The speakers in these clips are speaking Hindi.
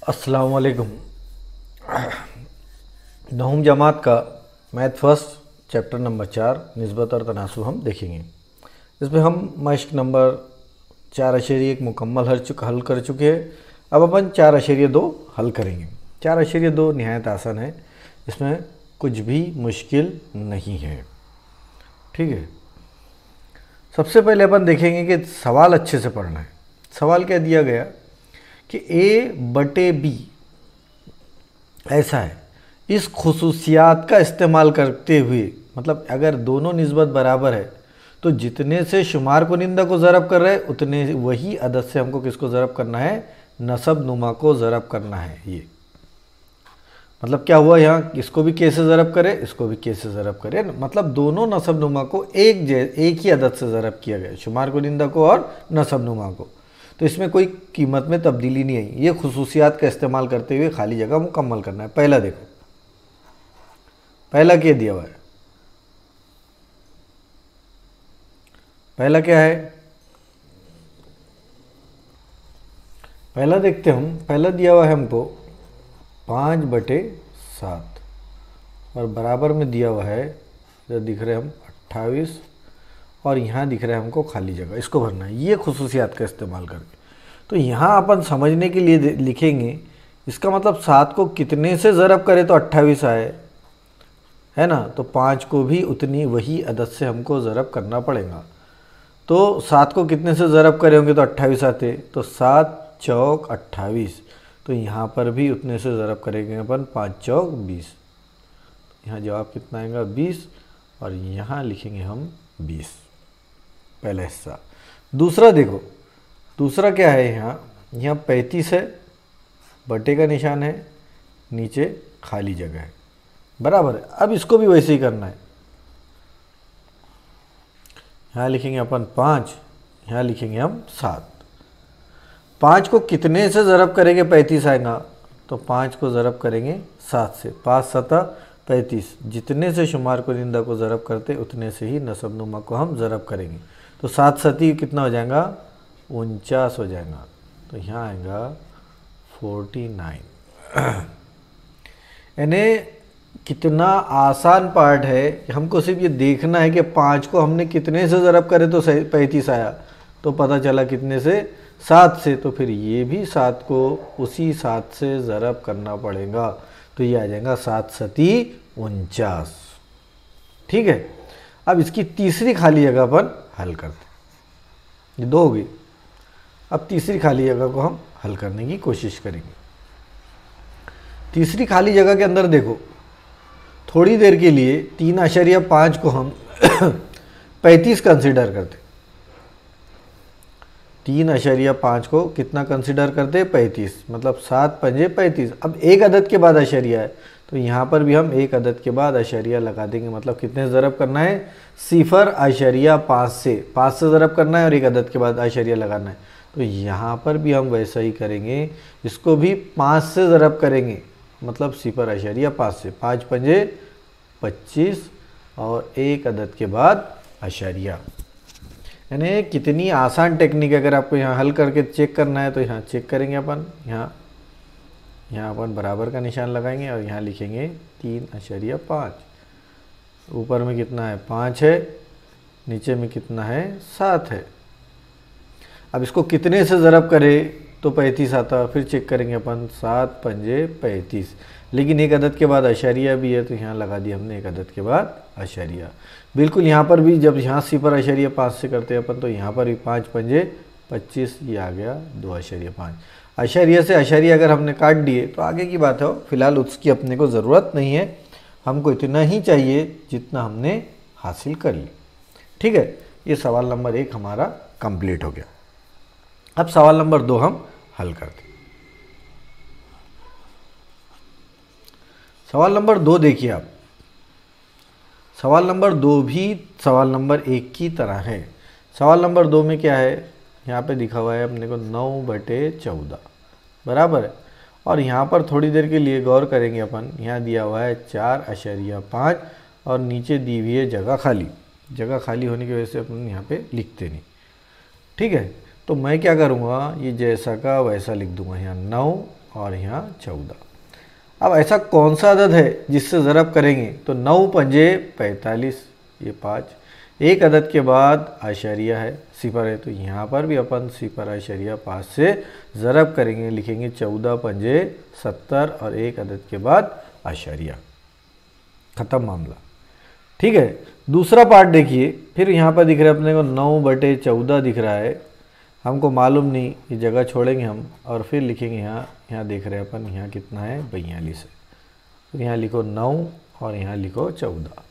अस्सलामुअलैकुम। नहुम जमात का मैथ फर्स्ट चैप्टर नंबर 4 निस्बत और तनासुब हम देखेंगे। इसमें हम मश्क नंबर 4.1 मुकम्मल हल कर चुके हैं। अब अपन 4.2 हल करेंगे। 4.2 निहायत आसान है, इसमें कुछ भी मुश्किल नहीं है। ठीक है, सबसे पहले अपन देखेंगे कि सवाल अच्छे से पढ़ना है। सवाल क्या दिया गया कि a/b ऐसा है, इस खुसूसियात का इस्तेमाल करते हुए, मतलब अगर दोनों निस्बत बराबर है तो जितने से शुमार कुनिंदा को ज़रब कर रहे हैं उतने वही अदद से हमको किसको ज़रब करना है, नसब नुमा को ज़रब करना है। ये मतलब क्या हुआ, यहाँ इसको भी कैसे ज़रब करे, इसको भी कैसे ज़रब करे, मतलब दोनों नसब नुमा को एक ही अदद से ज़रब किया गया, शुमार कुनिंदा को और नसब नुमा को। तो इसमें कोई कीमत में तब्दीली नहीं आई। ये खुसूसियात का इस्तेमाल करते हुए खाली जगह मुकम्मल करना है। पहला देखो, पहला क्या दिया हुआ है, पहला क्या है, पहला देखते हम। पहला दिया हुआ है हमको 5/7 और बराबर में दिया हुआ है, इधर दिख रहे हम 28 और यहाँ दिख रहा है हमको खाली जगह, इसको भरना है। ये खुसूसियात का इस्तेमाल करके तो यहाँ अपन समझने के लिए लिखेंगे, इसका मतलब 7 को कितने से ज़रब करे तो 28 आए, है ना। तो 5 को भी उतनी वही अदद से हमको ज़रब करना पड़ेगा। तो 7 को कितने से ज़रब करे होंगे तो 28 आते, तो 7 चौक 28। तो यहाँ पर भी उतने से ज़रब करेंगे अपन, 5 चौक 20। यहाँ जवाब कितना आएगा 20 और यहाँ लिखेंगे हम 20, पहला हिस्सा। दूसरा देखो, दूसरा क्या है, यहाँ 35 है, बटे का निशान है, नीचे खाली जगह है, बराबर है। अब इसको भी वैसे ही करना है। यहाँ लिखेंगे अपन 5, यहाँ लिखेंगे हम 7। 5 को कितने से ज़रब करेंगे 35 आएगा, तो 5 को ज़रब करेंगे 7 से, 5 7 35। जितने से शुमार कुनिंदा को ज़रब करते उतने से ही नसब नुमा को हम ज़रब करेंगे। तो 7 7 कितना हो जाएगा, 49 हो जाएगा। तो यहाँ आएगा 49। यानी कितना आसान पार्ट है कि हमको सिर्फ ये देखना है कि 5 को हमने कितने से ज़रब करे तो 35 आया, तो पता चला कितने से, 7 से। तो फिर ये भी 7 को उसी 7 से ज़रब करना पड़ेगा, तो ये आ जाएगा 7 7 49। ठीक है, अब इसकी तीसरी खाली जगह अपन हल करते, ये 2 हो गई। अब तीसरी खाली जगह को हम हल करने की कोशिश करेंगे। तीसरी खाली जगह के अंदर देखो, थोड़ी देर के लिए 3.5 को हम 35 कंसिडर करते, 3.5 को कितना कंसिडर करते, 35, मतलब 7 पंजे 35। अब एक अदद के बाद अशरिया है, तो यहाँ पर भी हम एक अदद के बाद अशरिया लगा देंगे, मतलब कितने ज़रब करना है, 0.5 से, 5 से ज़रब करना है और एक अदद के बाद अशरिया लगाना है। तो यहाँ पर भी हम वैसा ही करेंगे, इसको भी 5 से ज़रब करेंगे, मतलब 0.5 से, 5 पंजे 25 और एक अदद के बाद अशरिया। यानी कितनी आसान टेक्निक है। अगर आपको यहाँ हल करके चेक करना है तो यहाँ चेक करेंगे अपन, यहाँ अपन बराबर का निशान लगाएंगे और यहाँ लिखेंगे 3.5। ऊपर में कितना है 5 है, नीचे में कितना है 7 है। अब इसको कितने से ज़रब करे तो 35 आता, फिर चेक करेंगे अपन, 7 पंजे 35, लेकिन एक अदद के बाद अशरिया भी है, तो यहाँ लगा दिया हमने एक अदद के बाद अशरिया। बिल्कुल यहाँ पर भी जब यहाँ 0.5 से करते हैं अपन, तो यहाँ पर भी 5 पंजे 25, ये आ गया 2.5। अशरिया से अशरिया अगर हमने काट दिए तो आगे की बात है, फिलहाल उसकी अपने को ज़रूरत नहीं है, हमको इतना ही चाहिए जितना हमने हासिल कर ली। ठीक है, ये सवाल नंबर 1 हमारा कंप्लीट हो गया। अब सवाल नंबर 2 हम हल करते। सवाल नंबर 2 देखिए आप, सवाल नंबर 2 भी सवाल नंबर 1 की तरह है। सवाल नंबर 2 में क्या है, यहाँ पे दिखा हुआ है अपने को 9/14, बराबर है। और यहाँ पर थोड़ी देर के लिए गौर करेंगे अपन, यहाँ दिया हुआ है 4.5 और नीचे दी हुई है जगह खाली। जगह खाली होने की वजह से अपन यहाँ पे लिखते नहीं। ठीक है, तो मैं क्या करूँगा, ये जैसा का वैसा लिख दूँगा, यहाँ 9 और यहाँ 14। अब ऐसा कौन सा अदद है जिससे ज़रब करेंगे, तो 9 पंजे 45, ये 5, एक अदद के बाद आशरिया है, सिफर है, तो यहाँ पर भी अपन सिफर आशरिया 5 से ज़रब करेंगे, लिखेंगे 14 पंजे 70 और एक अदद के बाद आशरिया। ख़त्म मामला। ठीक है, दूसरा पार्ट देखिए, फिर यहाँ पर दिख रहा है अपने को 9/14 दिख रहा है, हमको मालूम नहीं, ये जगह छोड़ेंगे हम और फिर लिखेंगे यहाँ देख रहे हैं अपन, यहाँ कितना है 42 है, तो यहाँ लिखो 9 और यहाँ लिखो 14।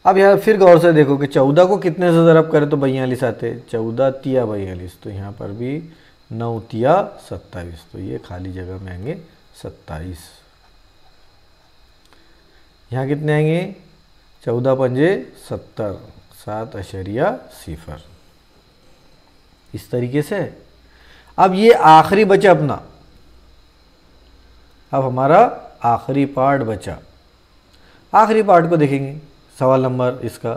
अब यहाँ फिर गौर से देखो कि 14 को कितने से ज़रब करें तो 42 आते, 14 तिया 42, तो यहाँ पर भी 9 तिया 27, तो ये खाली जगह में आएंगे 27। यहाँ कितने आएंगे 14 पंजे 70, 7.0। इस तरीके से। अब ये आखिरी बचा अपना, अब हमारा आखिरी पार्ट बचा, आखिरी पार्ट को देखेंगे, सवाल नंबर इसका।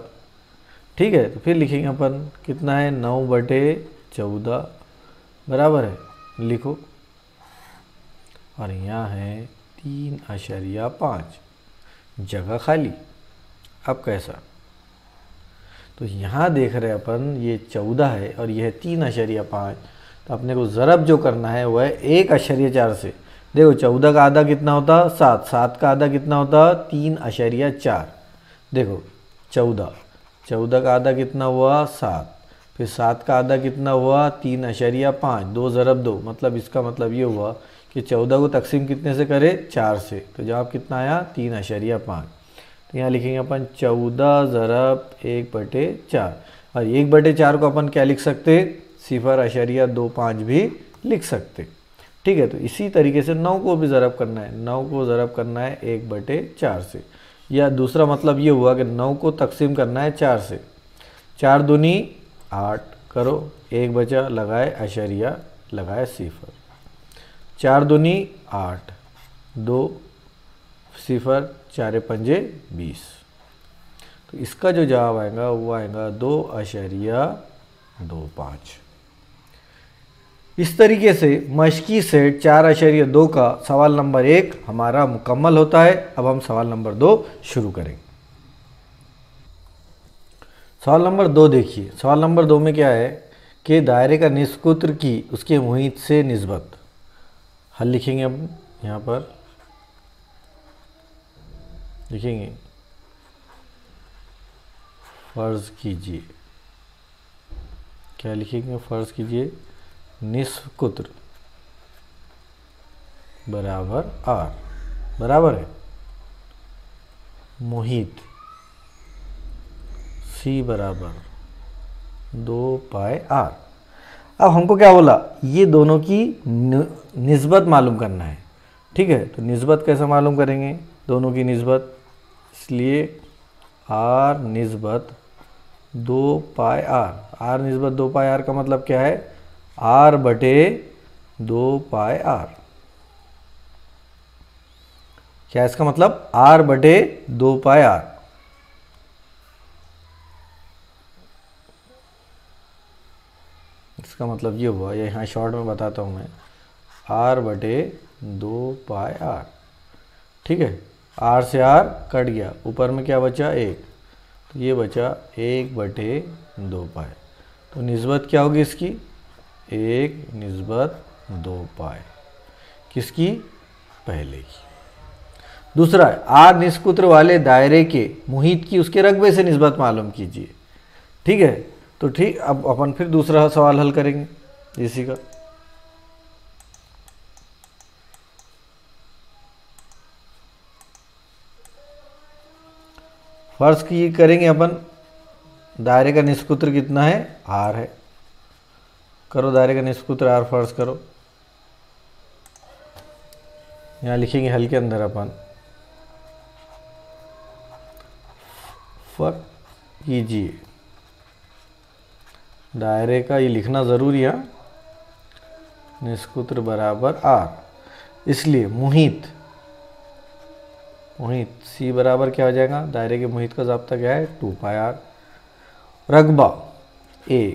ठीक है, तो फिर लिखेंगे अपन कितना है 9/14 बराबर है, लिखो, और यहाँ है 3.5, जगह खाली। अब कैसा, तो यहाँ देख रहे हैं अपन ये 14 है और यह है 3.5, तो अपने को ज़रब जो करना है वह है 1.4 से। देखो 14 का आधा कितना होता 7, 7 का आधा कितना होता 3.4। देखो 14 का आधा कितना हुआ 7, फिर 7 का आधा कितना हुआ 3.5, 2 ज़रब 2, मतलब इसका मतलब ये हुआ कि 14 को तकसीम कितने से करे 4 से, तो जवाब कितना आया 3.5। तो यहाँ लिखेंगे अपन 14 ज़रब 1/4, और 1/4 को अपन क्या लिख सकते 0.25 भी लिख सकते। ठीक है, तो इसी तरीके से 9 को भी ज़रब करना है, 9 को ज़रब करना है 1/4 से, या दूसरा मतलब ये हुआ कि 9 को तकसीम करना है 4 से, 4 दूनी 8 करो, 1 बचा, लगाए अशरिया, लगाए 0, 4 दूनी 8, 2 0, 4 पंजे 20, तो इसका जो जवाब आएगा वो आएगा 2.25। इस तरीके से मशकी सेट 4.2 का सवाल नंबर 1 हमारा मुकम्मल होता है। अब हम सवाल नंबर 2 शुरू करेंगे। सवाल नंबर 2 देखिए, सवाल नंबर 2 में क्या है कि दायरे का निस्कुत्र की उसके मुहित से निस्बत। हल लिखेंगे हम, यहाँ पर लिखेंगे फ़र्ज़ कीजिए, क्या लिखेंगे, फ़र्ज़ कीजिए निस्फ कुत्र बराबर R, बराबर है मुहित C बराबर 2πr। अब हमको क्या बोला, ये दोनों की निस्बत मालूम करना है। ठीक है, तो निस्बत कैसे मालूम करेंगे, दोनों की निस्बत, इसलिए R निस्बत 2πr, R निस्बत 2πr का मतलब क्या है R/2πr। क्या इसका मतलब R/2πr। इसका मतलब ये हुआ, ये यहाँ शॉर्ट में बताता हूँ मैं, R/2πr। ठीक है, R से R कट गया, ऊपर में क्या बचा 1, तो ये बचा 1/2π। तो निस्बत क्या होगी इसकी 1/2π, किसकी, पहले की। दूसरा है R निस्कुत्र वाले दायरे के मुहित की उसके रकबे से निस्बत मालूम कीजिए। ठीक है, तो ठीक, अब अपन फिर दूसरा सवाल हल करेंगे इसी का। फर्ज की करेंगे अपन, दायरे का निस्कुत्र कितना है R है, करो दायरे का निस्कुत्र R फर्ज करो। यहाँ लिखेंगे हल के अंदर अपन फर्क कीजिए, दायरे का ये लिखना ज़रूरी है, निस्कुत्र बराबर R, इसलिए मुहित C बराबर क्या हो जाएगा, दायरे के मुहित का ज़ाब्ता क्या है 2πr, रकबा A,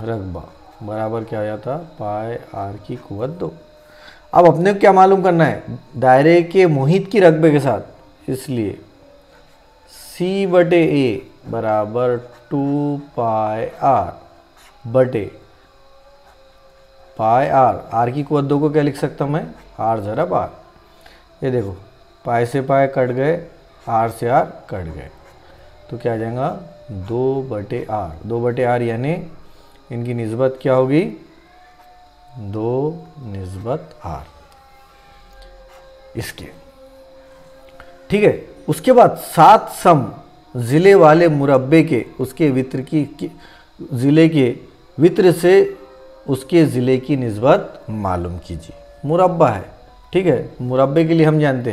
रकबा बराबर क्या हो जाता, पाई आर की कुवत 2। अब अपने को क्या मालूम करना है, दायरे के मुहित की रकबे के साथ, इसलिए सी बटे ए बराबर 2 पाई आर बटे पाई आर, आर की कुवत 2 को क्या लिख सकता हूँ मैं, आर ज़रब आर। ये देखो पाई से पाई कट गए, आर से आर कट गए, तो क्या आ जाएगा 2 बटे आर। 2 बटे आर यानी इनकी निस्बत क्या होगी, 2 निस्बत आर इसके। ठीक है, उसके बाद 7 सम ज़िले वाले मुरब्बे के उसके वित्र की ज़िले के वित्र से उसके ज़िले की निस्बत मालूम कीजिए। मुरब्बा है, ठीक है, मुरब्बे के लिए हम जानते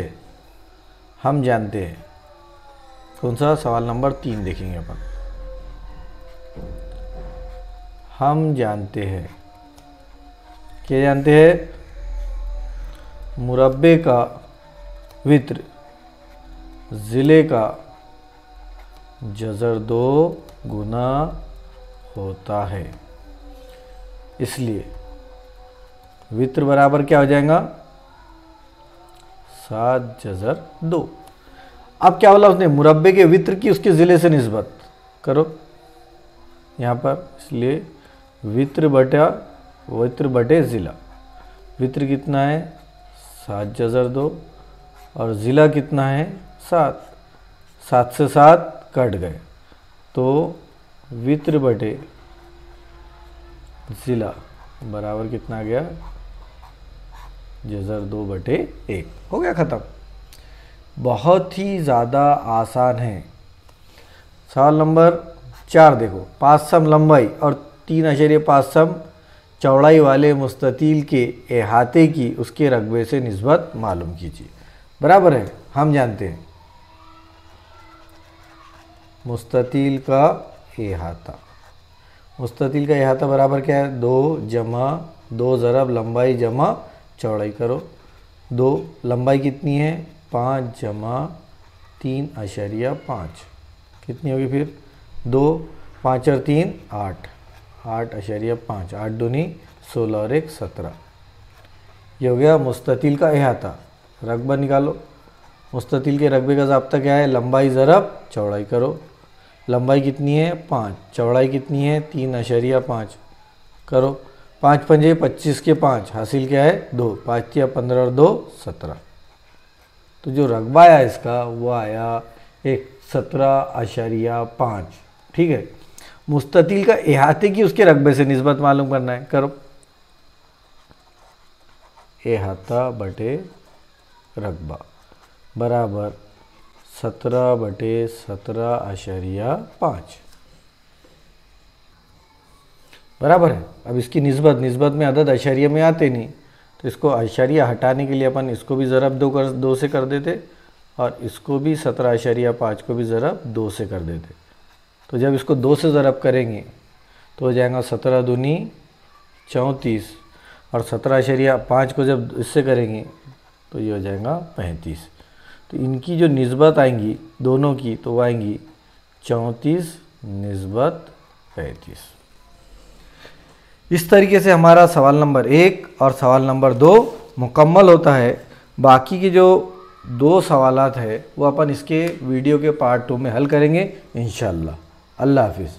हैं कौन सा, सवाल नंबर 3 देखेंगे अपन। हम जानते हैं, क्या जानते हैं, मुरब्बे का वित्र ज़िले का जज़र 2 गुना होता है, इसलिए वित्र बराबर क्या हो जाएगा, 7 जज़र 2। अब क्या बोला उसने, मुरब्बे के वित्र की उसके ज़िले से निस्बत करो यहाँ पर, इसलिए वित्र बटे ज़िला। वित्र कितना है, 7 जज़र 2, और ज़िला कितना है, 7। 7 से 7 कट गए, तो वित्र बटे ज़िला बराबर कितना आ गया, जज़र 2 बटे 1। हो गया ख़त्म। बहुत ही ज़्यादा आसान है। सवाल नंबर 4 देखो, 5 सम लंबाई और 3.5 सम चौड़ाई वाले मुस्ततील के अहाते की उसके रकबे से निस्बत मालूम कीजिए। बराबर है, हम जानते हैं मुस्ततील का अहाता। मुस्ततील का अहाता बराबर क्या है, 2 जमा 2 ज़रब लंबाई जमा चौड़ाई करो। 2 लंबाई कितनी है, 5 जमा 3.5 कितनी होगी फिर, 2 5 और 3 8, 8.5, 8 दूनी 16 और 1 17। ये हो गया मुस्ततील का अहाता। रकबा निकालो। मुस्ततील के रकबे का ज़ाब्ता क्या है, लंबाई ज़रब चौड़ाई करो। लंबाई कितनी है 5, चौड़ाई कितनी है 3.5 करो। 5 पंजे 25 के 5, हासिल क्या है 2, 5 या 15 और 2 17। तो जो रकबा आया इसका वो आया 17.5। ठीक है, मुस्ततील का अहाते की उसके रकबे से निस्बत मालूम करना है, करो। अहाता बटे रकबा बराबर 17 बटे 17.5 बराबर है। अब इसकी निस्बत में अदद अशरिया में आते नहीं, तो इसको अशरिया हटाने के लिए अपन इसको भी ज़रब 2 से कर देते, और इसको भी 17.5 को भी ज़रब 2 से कर देते। तो जब इसको 2 से ज़रब करेंगे तो हो जाएगा 17 दूनी 34, और 17.5 को जब इससे करेंगे तो ये हो जाएगा 35। तो इनकी जो निस्बत आएंगी दोनों की, तो वो आएंगी 34 निस्बत 35। इस तरीके से हमारा सवाल नंबर 1 और सवाल नंबर 2 मुकम्मल होता है। बाकी की जो 2 सवालात है वो अपन इसके वीडियो के पार्ट 2 में हल करेंगे इंशाअल्लाह। अल्लाह हाफिज़।